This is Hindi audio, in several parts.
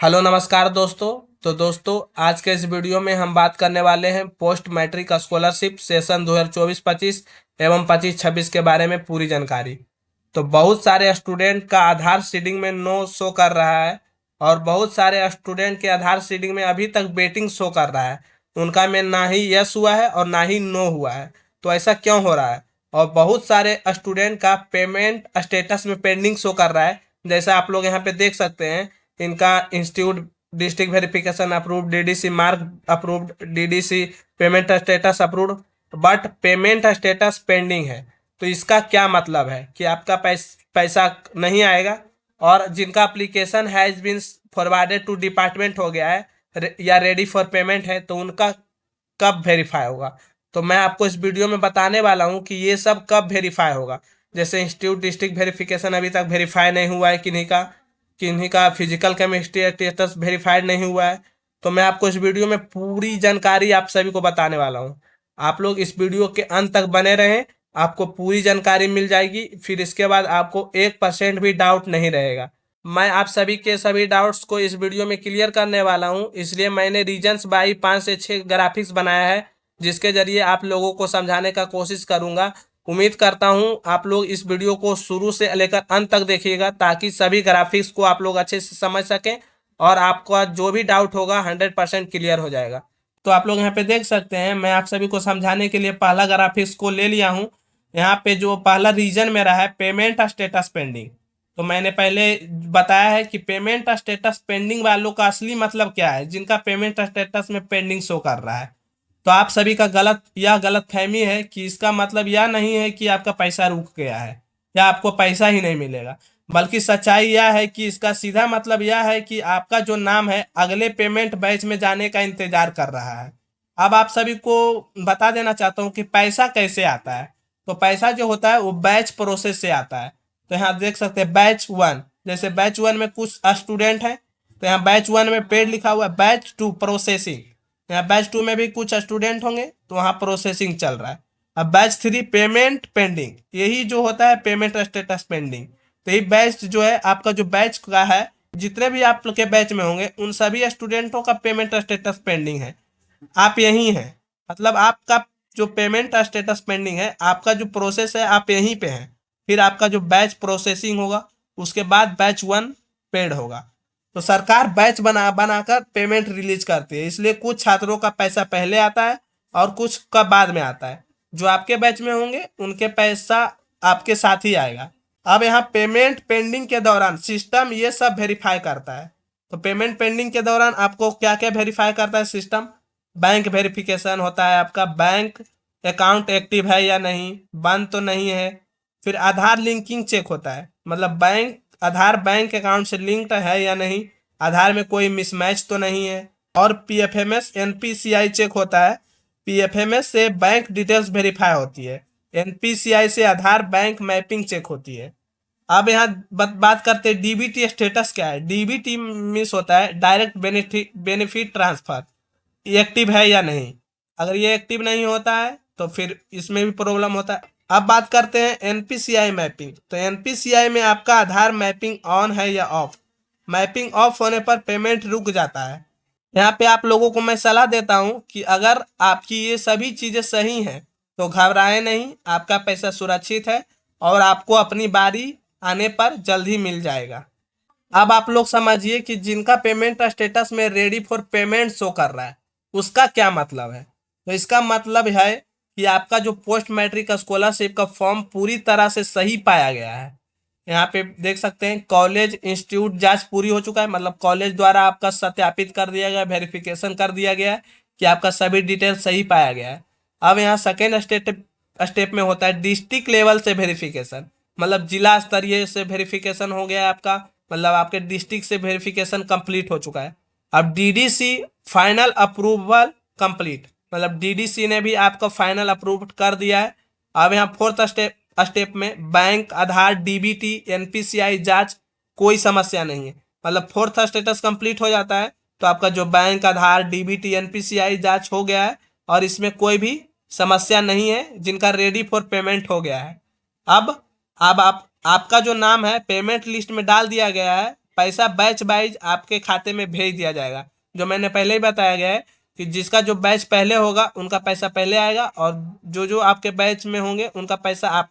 हेलो नमस्कार दोस्तों। तो दोस्तों, आज के इस वीडियो में हम बात करने वाले हैं पोस्ट मैट्रिक स्कॉलरशिप सेशन 2024-25 एवं 25-26 के बारे में पूरी जानकारी। तो बहुत सारे स्टूडेंट का आधार सीडिंग में नो शो कर रहा है और बहुत सारे स्टूडेंट के आधार सीडिंग में अभी तक वेटिंग शो कर रहा है। उनका में ना ही यस हुआ है और ना ही नो हुआ है। तो ऐसा क्यों हो रहा है? और बहुत सारे स्टूडेंट का पेमेंट स्टेटस में पेंडिंग शो कर रहा है। जैसा आप लोग यहाँ पे देख सकते हैं, इनका institute district verification approved, DDC mark approved, DDC payment status approved, but payment status pending है। तो इसका क्या मतलब है कि आपका पैसा नहीं आएगा। और जिनका application has been forwarded to department हो गया है या रेडी फॉर पेमेंट है, तो उनका कब वेरीफाई होगा? तो मैं आपको इस वीडियो में बताने वाला हूँ कि ये सब कब वेरीफाई होगा। जैसे इंस्टीट्यूट डिस्ट्रिक्ट वेरिफिकेशन अभी तक वेरीफाई नहीं हुआ है किन्हीं का फिजिकल केमिस्ट्री स्टेटस वेरीफाइड नहीं हुआ है। तो मैं आपको इस वीडियो में पूरी जानकारी आप सभी को बताने वाला हूँ। आप लोग इस वीडियो के अंत तक बने रहें, आपको पूरी जानकारी मिल जाएगी। फिर इसके बाद आपको 1% भी डाउट नहीं रहेगा। मैं आप सभी के सभी डाउट्स को इस वीडियो में क्लियर करने वाला हूं, इसलिए मैंने रीजन्स बाई 5 से 6 ग्राफिक्स बनाया है, जिसके जरिए आप लोगों को समझाने का कोशिश करूंगा। उम्मीद करता हूं आप लोग इस वीडियो को शुरू से लेकर अंत तक देखिएगा, ताकि सभी ग्राफिक्स को आप लोग अच्छे से समझ सकें और आपका जो भी डाउट होगा 100% क्लियर हो जाएगा। तो आप लोग यहाँ पे देख सकते हैं, मैं आप सभी को समझाने के लिए पहला ग्राफिक्स को ले लिया हूँ। यहाँ पे जो पहला रीजन मेरा है पेमेंट स्टेटस पेंडिंग। तो मैंने पहले बताया है कि पेमेंट स्टेटस पेंडिंग वालों का असली मतलब क्या है, जिनका पेमेंट स्टेटस में पेंडिंग शो कर रहा है। तो आप सभी का गलत फहमी है कि इसका मतलब यह नहीं है कि आपका पैसा रुक गया है या आपको पैसा ही नहीं मिलेगा, बल्कि सच्चाई यह है कि इसका सीधा मतलब यह है कि आपका जो नाम है अगले पेमेंट बैच में जाने का इंतजार कर रहा है। अब आप सभी को बता देना चाहता हूँ कि पैसा कैसे आता है। तो पैसा जो होता है वो बैच प्रोसेस से आता है। तो यहाँ देख सकते हैं बैच 1, जैसे बैच 1 में कुछ स्टूडेंट हैं, तो यहाँ बैच 1 में पेड लिखा हुआ है, बैच 2 प्रोसेसिंग। यहाँ बैच 2 में भी कुछ स्टूडेंट होंगे, तो वहाँ प्रोसेसिंग चल रहा है। अब बैच 3 पेमेंट पेंडिंग, यही जो होता है पेमेंट स्टेटस पेंडिंग। तो ये बैच जो है आपका, जो बैच का है, जितने भी आप लोग के बैच में होंगे उन सभी स्टूडेंटों का पेमेंट स्टेटस पेंडिंग है। आप यहीं हैं, मतलब आपका जो पेमेंट स्टेटस पेंडिंग है, आपका जो प्रोसेस है आप यहीं पे हैं। फिर आपका जो बैच प्रोसेसिंग होगा, उसके बाद बैच 1 पेड होगा। तो सरकार बैच बनाकर पेमेंट रिलीज करती है, इसलिए कुछ छात्रों का पैसा पहले आता है और कुछ का बाद में आता है। जो आपके बैच में होंगे उनके पैसा आपके साथ ही आएगा। अब यहाँ पेमेंट पेंडिंग के दौरान सिस्टम ये सब वेरीफाई करता है। तो पेमेंट पेंडिंग के दौरान आपको क्या क्या वेरीफाई करता है सिस्टम? बैंक वेरिफिकेशन होता है, आपका बैंक अकाउंट एक्टिव है या नहीं, बंद तो नहीं है। फिर आधार लिंकिंग चेक होता है, मतलब आधार बैंक अकाउंट से लिंक्ड है या नहीं, आधार में कोई मिसमैच तो नहीं है। और पीएफएमएस एनपीसीआई चेक होता है, पीएफएमएस से बैंक डिटेल्स वेरीफाई होती है, एनपीसीआई से आधार बैंक मैपिंग चेक होती है। अब यहाँ बात करते हैं डीबीटी स्टेटस क्या है। डीबीटी मीन्स होता है डायरेक्ट बेनिफिट ट्रांसफर, एक्टिव है या नहीं। अगर ये एक्टिव नहीं होता है तो फिर इसमें भी प्रॉब्लम होता है। अब बात करते हैं एनपीसीआई मैपिंग। तो एनपीसीआई में आपका आधार मैपिंग ऑन है या ऑफ। मैपिंग ऑफ होने पर पेमेंट रुक जाता है। यहाँ पे आप लोगों को मैं सलाह देता हूँ कि अगर आपकी ये सभी चीजें सही हैं तो घबराएं नहीं, आपका पैसा सुरक्षित है और आपको अपनी बारी आने पर जल्द ही मिल जाएगा। अब आप लोग समझिए कि जिनका पेमेंट स्टेटस में रेडी फॉर पेमेंट शो कर रहा है उसका क्या मतलब है। तो इसका मतलब है कि आपका जो पोस्ट मैट्रिक स्कॉलरशिप का फॉर्म पूरी तरह से सही पाया गया है। यहाँ पे देख सकते हैं कॉलेज इंस्टीट्यूट जांच पूरी हो चुका है, मतलब कॉलेज द्वारा आपका सत्यापित कर दिया गया, वेरिफिकेशन कर दिया गया है कि आपका सभी डिटेल सही पाया गया है। अब यहाँ सेकेंड स्टेप में होता है डिस्ट्रिक्ट लेवल से वेरिफिकेशन, मतलब जिला स्तरीय से वेरिफिकेशन हो गया है आपका, मतलब आपके डिस्ट्रिक्ट से वेरिफिकेशन कंप्लीट हो चुका है। अब डीडीसी फाइनल अप्रूवल कंप्लीट, मतलब डीडीसी ने भी आपका फाइनल अप्रूव कर दिया है। अब यहाँ फोर्थ स्टेप में बैंक आधार डीबीटी एनपीसीआई जांच, कोई समस्या नहीं है। मतलब फोर्थ स्टेटस कंप्लीट हो जाता है तो आपका जो बैंक आधार डीबीटी एनपीसीआई जांच हो गया है और इसमें कोई भी समस्या नहीं है, जिनका रेडी फॉर पेमेंट हो गया है। अब आप आपका जो नाम है पेमेंट लिस्ट में डाल दिया गया है, पैसा बैच वाइज आपके खाते में भेज दिया जाएगा। जो मैंने पहले ही बताया गया है कि जिसका जो बैच पहले होगा उनका पैसा पहले आएगा, और जो जो आपके बैच में होंगे उनका पैसा आप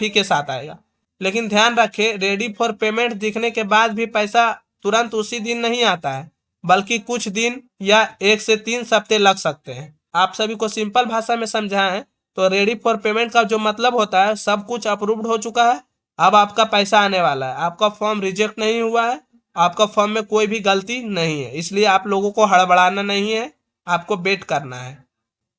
ही के साथ आएगा। लेकिन ध्यान रखें, रेडी फॉर पेमेंट दिखने के बाद भी पैसा तुरंत उसी दिन नहीं आता है, बल्कि कुछ दिन या 1 से 3 हफ्ते लग सकते हैं। आप सभी को सिंपल भाषा में समझाएं तो रेडी फॉर पेमेंट का जो मतलब होता है, सब कुछ अप्रूव्ड हो चुका है, अब आपका पैसा आने वाला है, आपका फॉर्म रिजेक्ट नहीं हुआ है, आपका फॉर्म में कोई भी गलती नहीं है। इसलिए आप लोगों को हड़बड़ाना नहीं है, आपको वेट करना है।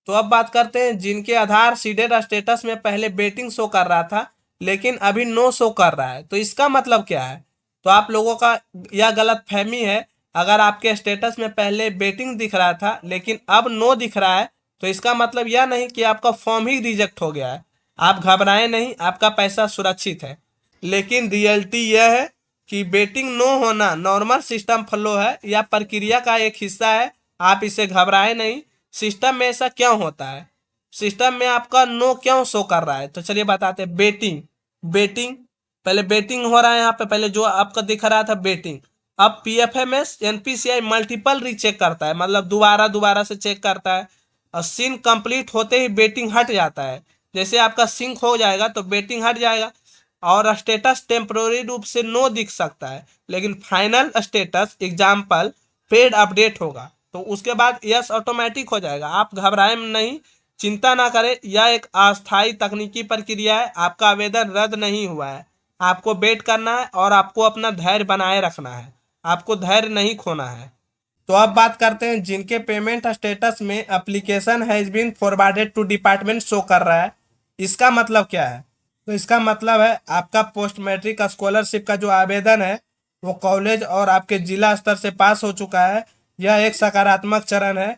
तो अब बात करते हैं जिनके आधार सीडेड स्टेटस में पहले बेटिंग शो कर रहा था लेकिन अभी नो शो कर रहा है, तो इसका मतलब क्या है? तो आप लोगों का यह गलत फहमी है। अगर आपके स्टेटस में पहले बेटिंग दिख रहा था लेकिन अब नो दिख रहा है, तो इसका मतलब यह नहीं कि आपका फॉर्म ही रिजेक्ट हो गया है। आप घबराएं नहीं, आपका पैसा सुरक्षित है। लेकिन रियलिटी यह है कि बेटिंग नो होना नॉर्मल सिस्टम फ्लो है या प्रक्रिया का एक हिस्सा है। आप इसे घबराएं नहीं। सिस्टम में ऐसा क्यों होता है, सिस्टम में आपका नो क्यों शो कर रहा है, तो चलिए बताते हैं। बेटिंग बेटिंग पहले बेटिंग हो रहा है यहाँ पे, पहले जो आपका दिख रहा था बेटिंग, अब पीएफएमएस एनपीसीआई मल्टीपल रीचेक करता है, मतलब दोबारा दोबारा से चेक करता है, और सिंक कंप्लीट होते ही बेटिंग हट जाता है। जैसे आपका सिंक हो जाएगा तो बेटिंग हट जाएगा और स्टेटस टेम्पररी रूप से नो दिख सकता है, लेकिन final status example paid update होगा, तो उसके बाद यस ऑटोमेटिक हो जाएगा। आप घबराएं नहीं, चिंता ना करें, यह एक अस्थायी तकनीकी प्रक्रिया है। आपका आवेदन रद्द नहीं हुआ है। आपको वेट करना है और आपको अपना धैर्य बनाए रखना है, आपको धैर्य नहीं खोना है। तो अब बात करते हैं जिनके पेमेंट स्टेटस में application has been forwarded to department show कर रहा है, इसका मतलब क्या है? तो इसका मतलब है आपका पोस्ट मैट्रिक स्कॉलरशिप का जो आवेदन है वो कॉलेज और आपके जिला स्तर से पास हो चुका है। यह एक सकारात्मक चरण है।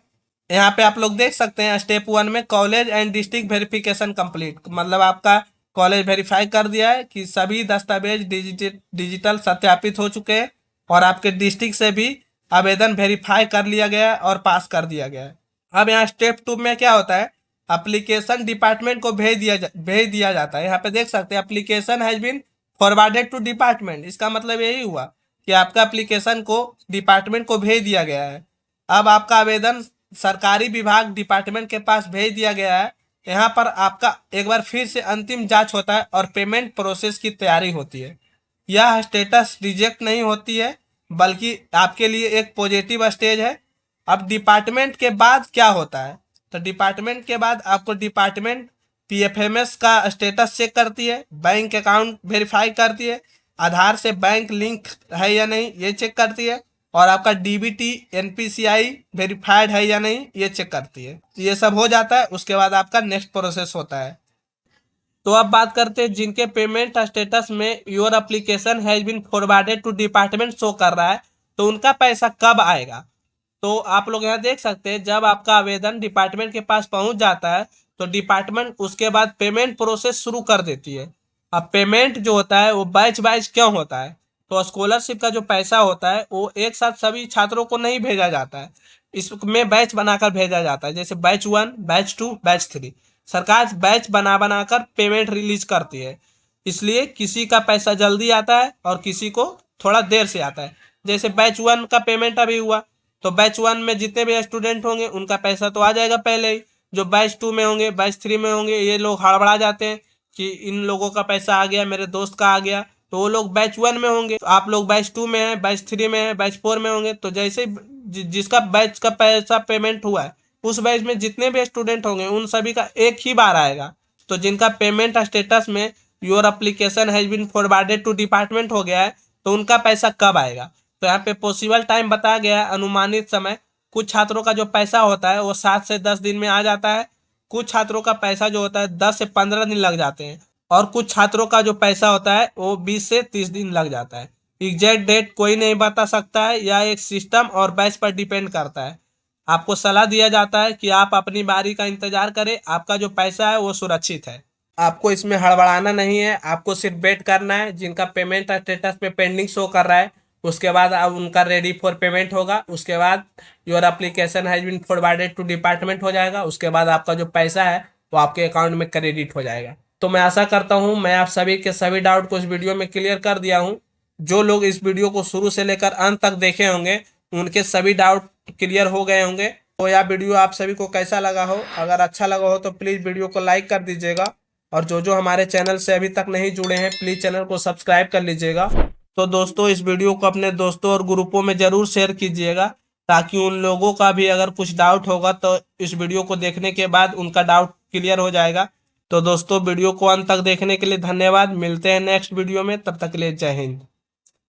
यहाँ पे आप लोग देख सकते हैं स्टेप 1 में college and district verification complete, मतलब आपका कॉलेज वेरीफाई कर दिया है कि सभी दस्तावेज डिजिटल सत्यापित हो चुके हैं, और आपके डिस्ट्रिक्ट से भी आवेदन वेरीफाई कर लिया गया है और पास कर दिया गया है। अब यहाँ स्टेप 2 में क्या होता है, एप्लीकेशन डिपार्टमेंट को भेज दिया जाता है। यहाँ पे देख सकते हैं application has been forwarded to department, इसका मतलब यही हुआ कि आपका एप्लीकेशन को डिपार्टमेंट को भेज दिया गया है। अब आपका आवेदन सरकारी विभाग डिपार्टमेंट के पास भेज दिया गया है। यहाँ पर आपका एक बार फिर से अंतिम जांच होता है और पेमेंट प्रोसेस की तैयारी होती है। यह स्टेटस रिजेक्ट नहीं होती है, बल्कि आपके लिए एक पॉजिटिव स्टेज है। अब डिपार्टमेंट के बाद क्या होता है, तो डिपार्टमेंट के बाद आपको डिपार्टमेंट पीएफएमएस का स्टेटस चेक करती है, बैंक अकाउंट वेरीफाई करती है, आधार से बैंक लिंक है या नहीं ये चेक करती है, और आपका डीबीटी एनपीसीआई वेरीफाइड है या नहीं ये चेक करती है। ये सब हो जाता है, उसके बाद आपका नेक्स्ट प्रोसेस होता है। तो अब बात करते हैं जिनके पेमेंट स्टेटस में your application has been forwarded to department show कर रहा है, तो उनका पैसा कब आएगा। तो आप लोग यहाँ देख सकते हैं जब आपका आवेदन डिपार्टमेंट के पास पहुंच जाता है तो डिपार्टमेंट उसके बाद पेमेंट प्रोसेस शुरू कर देती है। अब पेमेंट जो होता है वो बैच वाइज क्यों होता है, तो स्कॉलरशिप का जो पैसा होता है वो एक साथ सभी छात्रों को नहीं भेजा जाता है, इसमें बैच बनाकर भेजा जाता है। जैसे बैच 1, बैच 2, बैच 3, सरकार बैच बना बनाकर पेमेंट रिलीज करती है। इसलिए किसी का पैसा जल्दी आता है और किसी को थोड़ा देर से आता है। जैसे बैच 1 का पेमेंट अभी हुआ, तो बैच 1 में जितने भी स्टूडेंट होंगे उनका पैसा तो आ जाएगा पहले ही। जो बैच 2 में होंगे, बैच 3 में होंगे, ये लोग हड़बड़ा जाते हैं कि इन लोगों का पैसा आ गया, मेरे दोस्त का आ गया, तो वो लोग बैच 1 में होंगे। तो आप लोग बैच 2 में हैं, बैच 3 में हैं, बैच 4 में होंगे। तो जैसे जिसका बैच का पैसा पेमेंट हुआ है उस बैच में जितने भी स्टूडेंट होंगे उन सभी का एक ही बार आएगा। तो जिनका पेमेंट स्टेटस में your application has been forwarded to department हो गया है, तो उनका पैसा कब आएगा। तो यहाँ पे पॉसिबल टाइम बताया गया है, अनुमानित समय। कुछ छात्रों का जो पैसा होता है वो 7 से 10 दिन में आ जाता है, कुछ छात्रों का पैसा जो होता है 10 से 15 दिन लग जाते हैं, और कुछ छात्रों का जो पैसा होता है वो 20 से 30 दिन लग जाता है। एग्जैक्ट डेट कोई नहीं बता सकता है, यह एक सिस्टम और बैच पर डिपेंड करता है। आपको सलाह दिया जाता है कि आप अपनी बारी का इंतजार करें, आपका जो पैसा है वो सुरक्षित है। आपको इसमें हड़बड़ाना नहीं है, आपको सिर्फ वेट करना है। जिनका पेमेंट स्टेटस में पेंडिंग शो कर रहा है उसके बाद अब उनका रेडी फॉर पेमेंट होगा, उसके बाद your application has been forwarded to department हो जाएगा, उसके बाद आपका जो पैसा है वो आपके अकाउंट में क्रेडिट हो जाएगा। तो मैं आशा करता हूँ मैं आप सभी के सभी डाउट को इस वीडियो में क्लियर कर दिया हूँ। जो लोग इस वीडियो को शुरू से लेकर अंत तक देखे होंगे उनके सभी डाउट क्लियर हो गए होंगे। तो यह वीडियो आप सभी को कैसा लगा हो, अगर अच्छा लगा हो तो प्लीज़ वीडियो को लाइक कर दीजिएगा, और जो जो हमारे चैनल से अभी तक नहीं जुड़े हैं प्लीज़ चैनल को सब्सक्राइब कर लीजिएगा। तो दोस्तों इस वीडियो को अपने दोस्तों और ग्रुपों में ज़रूर शेयर कीजिएगा, ताकि उन लोगों का भी अगर कुछ डाउट होगा तो इस वीडियो को देखने के बाद उनका डाउट क्लियर हो जाएगा। तो दोस्तों वीडियो को अंत तक देखने के लिए धन्यवाद। मिलते हैं नेक्स्ट वीडियो में, तब तक के लिए जय हिंद।